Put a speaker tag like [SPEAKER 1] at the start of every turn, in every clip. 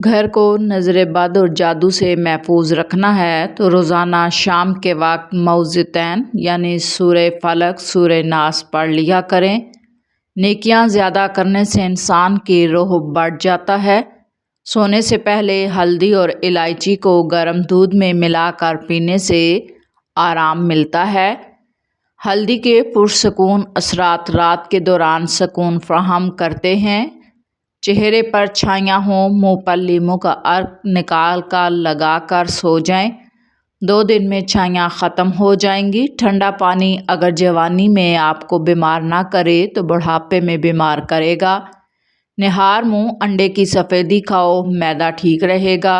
[SPEAKER 1] گھر کو نظر بد اور جادو سے محفوظ رکھنا ہے تو روزانہ شام کے وقت معوذتین یعنی سورہ فلق سورہ ناس پڑھ لیا کریں۔ نیکیاں زیادہ کرنے سے انسان کی روح بڑھ جاتا ہے۔ سونے سے پہلے ہلدی اور الائچی کو گرم دودھ میں ملا کر پینے سے آرام ملتا ہے۔ ہلدی کے پرسکون اثرات رات کے دوران سکون فراہم کرتے ہیں۔ چہرے پر چھائیاں ہوں، منہ پر لیموں کا عرق نکال کر لگا کر سو جائیں۔ 2 دن میں چھائیاں ختم ہو جائیں گی۔ ٹھنڈا پانی اگر جوانی میں آپ کو بیمار نہ کرے تو بڑھاپے میں بیمار کرے گا۔ نہار منہ انڈے کی سفیدی کھاؤ، معدہ ٹھیک رہے گا۔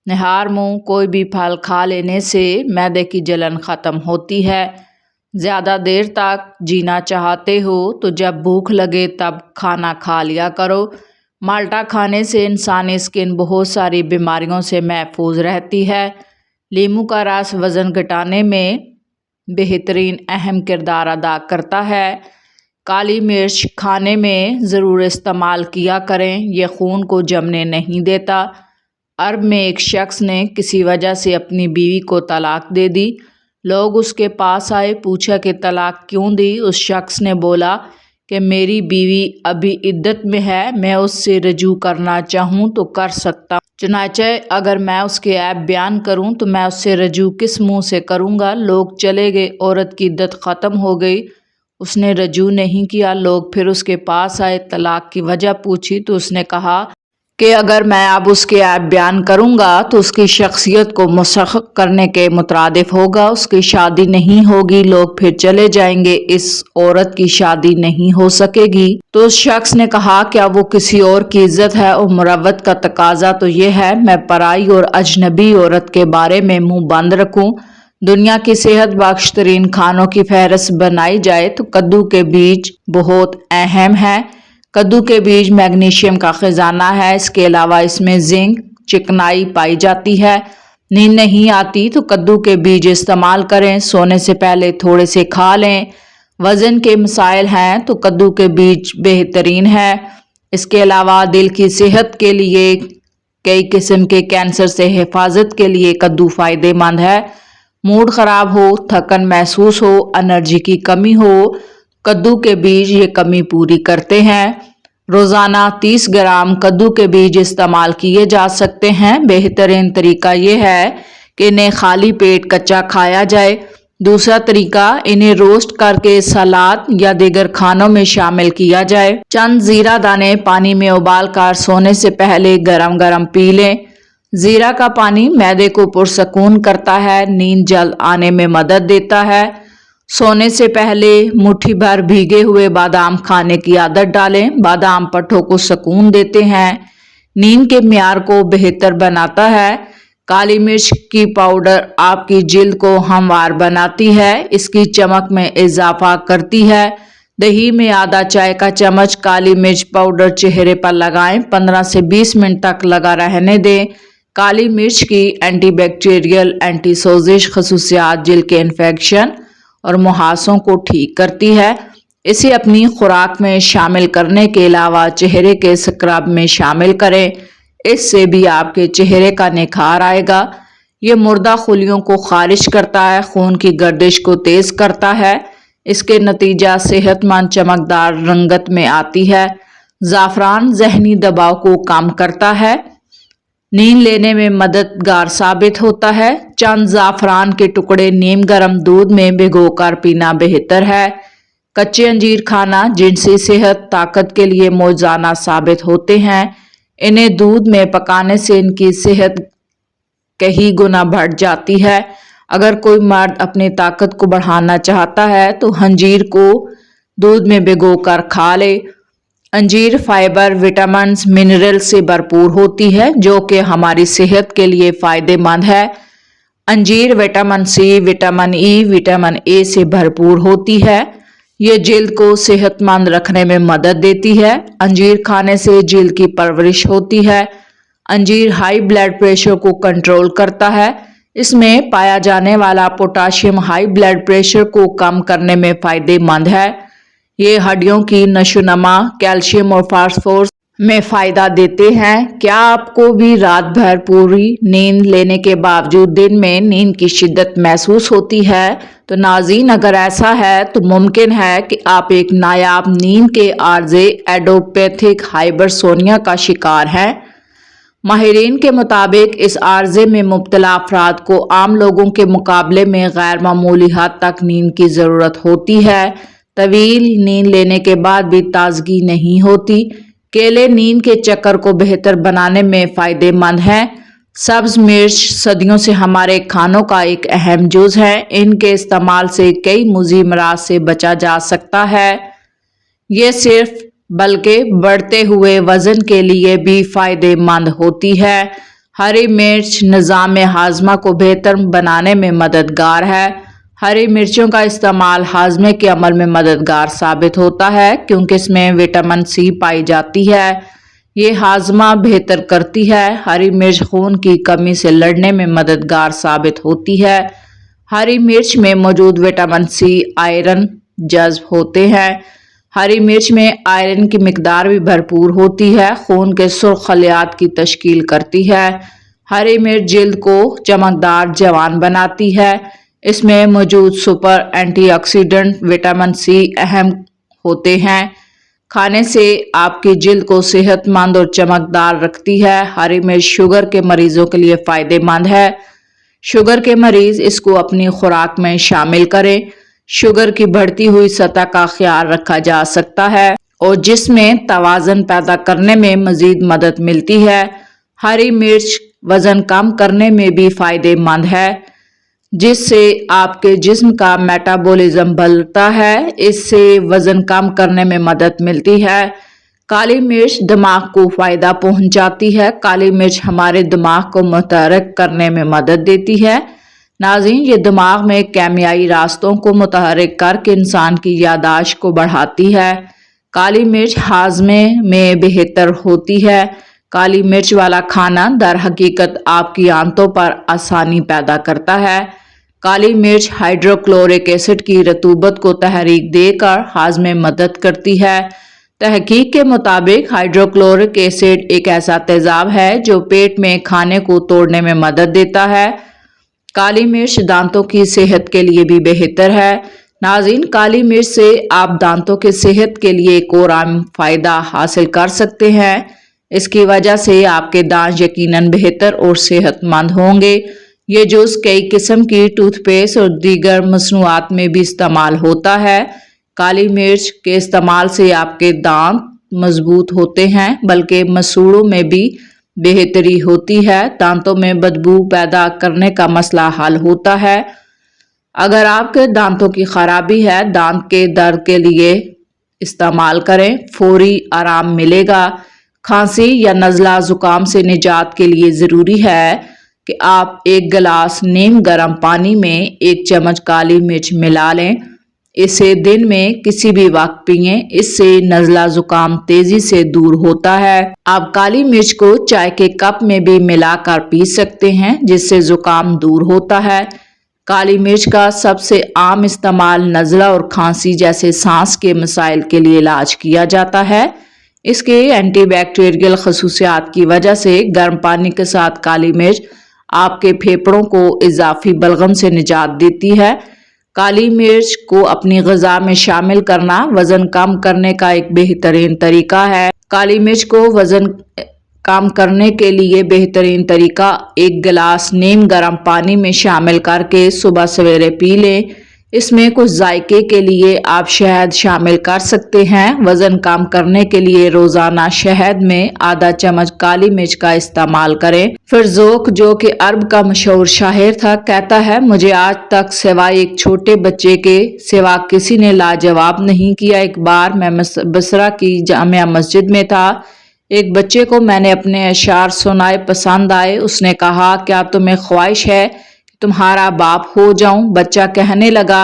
[SPEAKER 1] نہار منہ کوئی بھی پھل کھا لینے سے معدے کی جلن ختم ہوتی ہے۔ زیادہ دیر تک جینا چاہتے ہو تو جب بھوک لگے تب کھانا کھا لیا کرو۔ مالٹا کھانے سے انسانی اسکن بہت ساری بیماریوں سے محفوظ رہتی ہے۔ لیموں کا رس وزن گھٹانے میں بہترین اہم کردار ادا کرتا ہے۔ کالی مرچ کھانے میں ضرور استعمال کیا کریں، یہ خون کو جمنے نہیں دیتا۔ عرب میں ایک شخص نے کسی وجہ سے اپنی بیوی کو طلاق دے دی۔ لوگ اس کے پاس آئے، پوچھا کہ طلاق کیوں دی؟ اس شخص نے بولا کہ میری بیوی ابھی عدت میں ہے، میں اس سے رجوع کرنا چاہوں تو کر سکتا ہوں، چنانچہ اگر میں اس کے عیب بیان کروں تو میں اس سے رجوع کس منہ سے کروں گا؟ لوگ چلے گئے، عورت کی عدت ختم ہو گئی، اس نے رجوع نہیں کیا۔ لوگ پھر اس کے پاس آئے، طلاق کی وجہ پوچھی تو اس نے کہا کہ اگر میں اب اس کے عیب بیان کروں گا تو اس کی شخصیت کو مسخ کرنے کے مترادف ہوگا، اس کی شادی نہیں ہوگی، لوگ پھر چلے جائیں گے، اس عورت کی شادی نہیں ہو سکے گی۔ تو اس شخص نے کہا کیا وہ کسی اور کی عزت ہے؟ اور مروت کا تقاضا تو یہ ہے میں پرائی اور اجنبی عورت کے بارے میں منہ بند رکھوں۔ دنیا کی صحت بخش ترین کھانوں کی فہرست بنائی جائے تو کدو کے بیج بہت اہم ہے۔ کدو کے بیج میگنیشیم کا خزانہ ہے، اس کے علاوہ اس میں زنک، چکنائی پائی جاتی ہے۔ نیند نہیں آتی تو کدو کے بیج استعمال کریں، سونے سے پہلے تھوڑے سے کھا لیں۔ وزن کے مسائل ہیں تو کدو کے بیج بہترین ہے۔ اس کے علاوہ دل کی صحت کے لیے، کئی قسم کے کینسر سے حفاظت کے لیے کدو فائدہ مند ہے۔ موڈ خراب ہو، تھکن محسوس ہو، انرجی کی کمی ہو، کدو کے بیج یہ کمی پوری کرتے ہیں۔ روزانہ 30 گرام کدو کے بیج استعمال کیے جا سکتے ہیں۔ بہترین طریقہ یہ ہے کہ انہیں خالی پیٹ کچا کھایا جائے۔ دوسرا طریقہ انہیں روسٹ کر کے سلاد یا دیگر کھانوں میں شامل کیا جائے۔ چند زیرہ دانے پانی میں ابال کر سونے سے پہلے گرم گرم پی لیں۔ زیرہ کا پانی معدے کو پرسکون کرتا ہے، نیند جلد آنے میں مدد دیتا ہے۔ سونے سے پہلے مٹھی بھر بھیگے ہوئے بادام کھانے کی عادت ڈالیں، بادام پٹھوں کو سکون دیتے ہیں، نیند کے معیار کو بہتر بناتا ہے۔ کالی مرچ کی پاؤڈر آپ کی جلد کو ہموار بناتی ہے، اس کی چمک میں اضافہ کرتی ہے۔ دہی میں آدھا چائے کا چمچ کالی مرچ پاؤڈر چہرے پر لگائیں، 15 سے 20 منٹ تک لگا رہنے دیں۔ کالی مرچ کی اینٹی بیکٹیریل، اینٹی سوزش خصوصیات جلد کے انفیکشن اور مہاسوں کو ٹھیک کرتی ہے۔ اسے اپنی خوراک میں شامل کرنے کے علاوہ چہرے کے سکرب میں شامل کریں، اس سے بھی آپ کے چہرے کا نکھار آئے گا۔ یہ مردہ خلیوں کو خارج کرتا ہے، خون کی گردش کو تیز کرتا ہے، اس کے نتیجہ صحت مند چمکدار رنگت میں آتی ہے۔ زعفران ذہنی دباؤ کو کم کرتا ہے، نیند لینے میں مددگار ثابت ہوتا ہے۔ چند زعفران کے ٹکڑے نیم گرم دودھ میں بھگو کر پینا بہتر ہے۔ کچے انجیر کھانا جنسی صحت طاقت کے لیے موزانہ ثابت ہوتے ہیں، انہیں دودھ میں پکانے سے ان کی صحت کئی گنا بڑھ جاتی ہے۔ اگر کوئی مرد اپنی طاقت کو بڑھانا چاہتا ہے تو انجیر کو دودھ میں بھگو کر کھا لے۔ انجیر فائبر، وٹامنز، منرل سے بھرپور ہوتی ہے جو کہ ہماری صحت کے لیے فائدہ مند ہے۔ انجیر vitamin C, vitamin E, vitamin A سے بھرپور ہوتی ہے، یہ جلد کو صحت مند رکھنے میں مدد دیتی ہے۔ انجیر کھانے سے جلد کی پرورش ہوتی ہے۔ انجیر ہائی بلڈ پریشر کو کنٹرول کرتا ہے، اس میں پایا جانے والا پوٹاشیم ہائی بلڈ پریشر کو کم کرنے میں فائدہ مند ہے۔ یہ ہڈیوں کی نشو و نما، کیلشیم اور فاسفورس में फ़ायदा देते हैं। क्या आपको भी रात भर पूरी नींद लेने के बावजूद दिन में नींद की शिद्दत महसूस होती है? तो नाज़रीन, अगर ऐसा है तो मुमकिन है कि आप एक नायाब नींद के आर्ज़े एडियोपैथिक हाइपरसोनिया का शिकार हैं। माहिरीन के मुताबिक इस आर्ज़े में मुब्तला अफराद को आम लोगों के मुकाबले में गैर मामूली हद तक नींद की ज़रूरत होती है। तवील नींद लेने के बाद भी ताजगी नहीं होती। केले नींद के चक्कर को बेहतर बनाने में फ़ायदेमंद हैं। सब्ज़ मिर्च सदियों से हमारे खानों का एक अहम जुज़ है। इनके इस्तेमाल से कई मुज़ी अमराज से बचा जा सकता है। ये सिर्फ बल्कि बढ़ते हुए वज़न के लिए भी फ़ायदेमंद होती है। हरी मिर्च निज़ाम हाज़मा को बेहतर बनाने में मददगार है। हरी मिर्चों का इस्तेमाल हाज़मे के अमल में मददगार साबित होता है क्योंकि इसमें विटामिन सी पाई जाती है। ये हाज़मा बेहतर करती है। हरी मिर्च खून की कमी से लड़ने में मददगार साबित होती है। हरी मिर्च में मौजूद विटामिन सी आयरन जज़्ब होते हैं। हरी मिर्च में आयरन की मिकदार भी भरपूर होती है। खून के सुर्ख खलियात की तश्कील करती है। हरी मिर्च जिल्द को चमकदार जवान बनाती है। इसमें मौजूद सुपर एंटीऑक्सीडेंट विटामिन सी अहम होते हैं। खाने से आपकी जिल्द को सेहतमंद और चमकदार रखती है। हरी मिर्च शुगर के मरीजों के लिए फ़ायदेमंद है। शुगर के मरीज इसको अपनी खुराक में शामिल करें। शुगर की बढ़ती हुई सतह का ख्याल रखा जा सकता है और जिसमें तवाज़न पैदा करने में मज़ीद मदद मिलती है। हरी मिर्च वज़न कम करने में भी फ़ायदेमंद है, जिससे आपके जिस्म का मेटाबॉलिज्म बढ़ता है। इससे वज़न कम करने में मदद मिलती है। काली मिर्च दिमाग को फ़ायदा पहुंचाती है। काली मिर्च हमारे दिमाग को मुतहर्रिक करने में मदद देती है। नाज़रीन, ये दिमाग में केमियाई रास्तों को मुतहर्रिक करके इंसान की याददाश्त को बढ़ाती है। काली मिर्च हाज़मे में बेहतर होती है। काली मिर्च वाला खाना दर हकीकत आपकी आंतों पर आसानी पैदा करता है। काली मिर्च हाइड्रोक्लोरिक एसिड की रतूबत को तहरीक देकर हाज़मे में मदद करती है। तहकीक के मुताबिक हाइड्रोक्लोरिक एसिड एक ऐसा तेज़ाब है जो पेट में खाने को तोड़ने में मदद देता है। काली मिर्च दांतों की सेहत के लिए भी बेहतर है। नाज़रीन, काली मिर्च से आप दांतों की सेहत के लिए एक और आम फ़ायदा हासिल कर सकते हैं। इसकी वजह से आपके दांत यकीनन बेहतर और सेहतमंद होंगे। ये जूस कई किस्म की टूथपेस्ट और दीगर मसनूआत में भी इस्तेमाल होता है। काली मिर्च के इस्तेमाल से आपके दांत मजबूत होते हैं, बल्कि मसूड़ों में भी बेहतरी होती है। दांतों में बदबू पैदा करने का मसला हल होता है। अगर आपके दांतों की खराबी है, दांत के दर्द के लिए इस्तेमाल करें, फौरी आराम मिलेगा। खांसी या नज़ला ज़ुकाम से निजात के लिए ज़रूरी है कि आप एक गिलास नीम गर्म पानी में 1 चम्मच काली मिर्च मिला लें। इसे दिन में किसी भी वक्त पिएं। इससे नज़ला ज़ुकाम तेज़ी से दूर होता है। आप काली मिर्च को चाय के कप में भी मिलाकर पी सकते हैं, जिससे ज़ुकाम दूर होता है। काली मिर्च का सबसे आम इस्तेमाल नज़ला और खांसी जैसे सांस के मसाइल के लिए इलाज किया जाता है। इसके एंटीबैक्टीरियल खसूसियात की वजह से गर्म पानी के साथ काली मिर्च आपके फेफड़ों को इजाफी बलगम से निजात देती है। काली मिर्च को अपनी ग़िज़ा में शामिल करना वज़न कम करने का एक बेहतरीन तरीका है। काली मिर्च को वज़न कम करने के लिए बेहतरीन तरीका 1 गिलास नीम गर्म पानी में शामिल करके सुबह सवेरे पी लें। इसमें कुछ जायके के लिए आप शहद शामिल कर सकते हैं। वज़न कम करने के लिए रोज़ाना शहद में आधा चम्मच काली मिर्च का इस्तेमाल करें। फिरज़ोक, जो कि अरब का मशहूर शायर था, कहता है, मुझे आज तक सिवाय एक छोटे बच्चे के सिवा किसी ने लाजवाब नहीं किया। एक बार मैं बसरा की जामिया मस्जिद में था। एक बच्चे को मैंने अपने अशार सुनाए, पसंद आए। उसने कहा, क्या तुम्हें ख्वाहिश है तुम्हारा बाप हो जाऊं? बच्चा कहने लगा,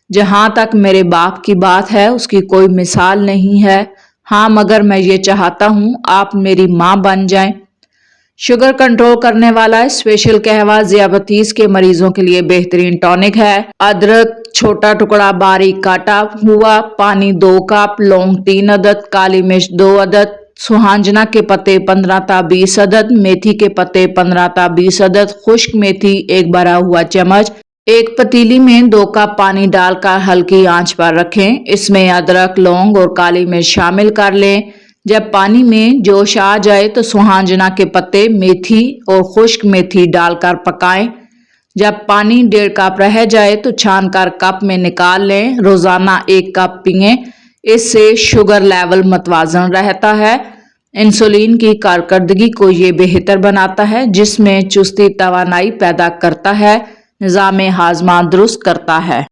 [SPEAKER 1] जहां तक मेरे बाप की बात है उसकी कोई मिसाल नहीं है। हाँ, मगर मैं ये चाहता हूँ आप मेरी माँ बन जाएं। शुगर कंट्रोल करने वाला स्पेशल कहवा ज़ियाबतीस के मरीजों के लिए बेहतरीन टॉनिक है। अदरक छोटा टुकड़ा बारीक काटा हुआ, पानी 2 कप, लौंग 3 अदद, काली मिर्च 2 अदद, सुहांजना के पत्ते 15 ता 20 अदद, मेथी के पत्ते 15 ता 20 अदद, खुश्क मेथी एक भरा हुआ चम्मच। एक पतीली में 2 कप पानी डालकर हल्की आंच पर रखें। इसमें अदरक, लौंग और काली मिर्च शामिल कर लें। जब पानी में जोश आ जाए तो सुहांजना के पत्ते, मेथी और खुश्क मेथी डालकर पकाएं। जब पानी 1.5 कप रह जाए तो छानकर कप में निकाल लें। रोजाना 1 कप पिएं, इससे शुगर लेवल मतवाजन रहता है। इंसुलिन की कारकर्दगी को ये बेहतर बनाता है, जिसमें चुस्ती तवानाई पैदा करता है, निज़ाम हाजमा दुरुस्त करता है।